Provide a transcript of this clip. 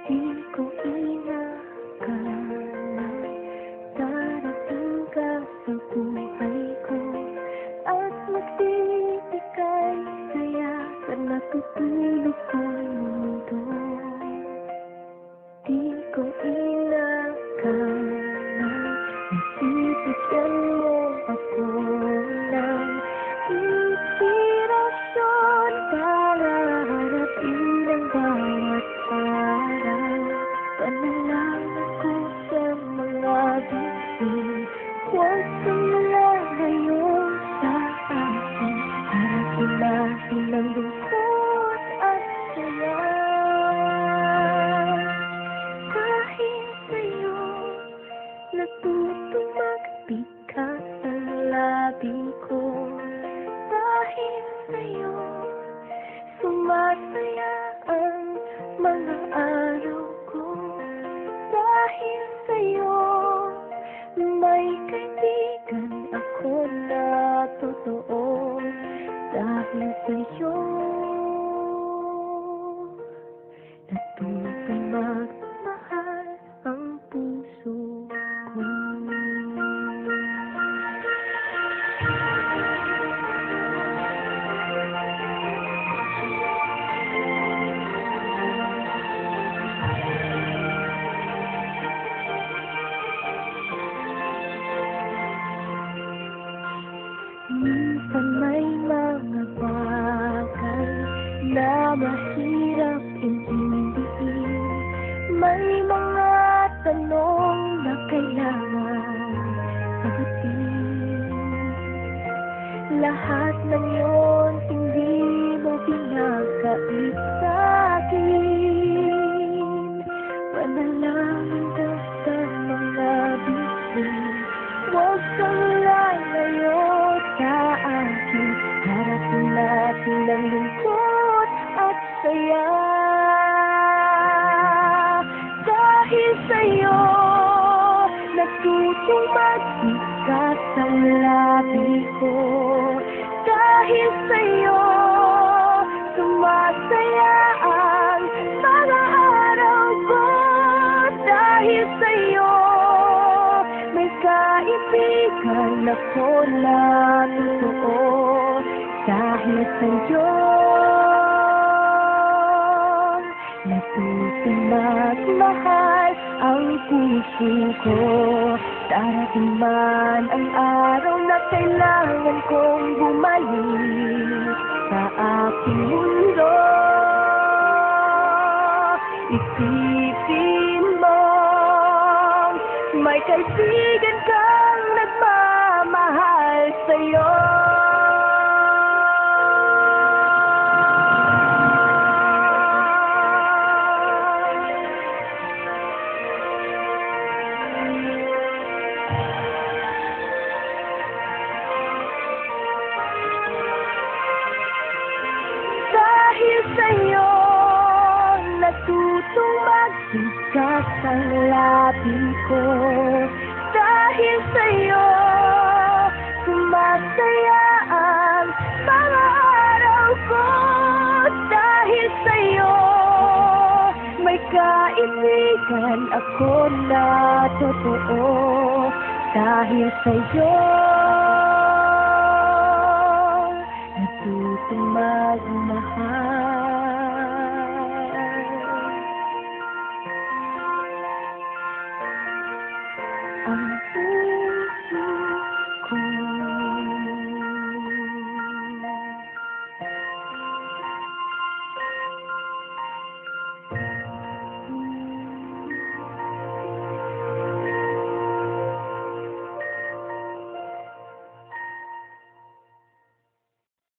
Di ko inakala darating ka sa buhay ko at magbibigay saya sa natutulog kong mundo. Di ko inakala bibigyan mo ako ng inspirasyon para harapin ang bawat araw. Panalangin ko sa mga bituin, huwag kang malayo sa akin para hilahin ang lungkot at saya. Dahil sa'yo natutong magbigat ang labi ko. Dahil sa'yo sumasaya ang mga araw ko. Dahil sa'yo may kaibigan ako na totoo. Dahil sa'yo natutong magmahal ang puso ko. Minsan may mga bagay na mahirap intindihin. May mga tanong na kailangan sagutin. Lahat ng yun hindi mo pinagkait sa'kin. Panalangin ko sa mga bituin, huwag kang lalayo sa akin. Harapin natin ang lungkot at saya. Dahil sa'yo natutong magbigat ang labi ko. Dahil sa'yo sumasaya ang mga araw ko. Dahil sa'yo may kaibigan ako na totoo. Dahil sa'yo natutong magmahal ang puso ko. Darating man ang araw na kailangan kong bumalik sa aking mundo. Isipin mo may kaibigan kang nagmamahal sa'yo. Dahil sa'yo natutong magbigat ang labi ko. Dahil sa'yo sumasaya ang mga araw ko. Dahil sa'yo may kaibigan ako na totoo. Dahil sa'yo natutong magmahal ang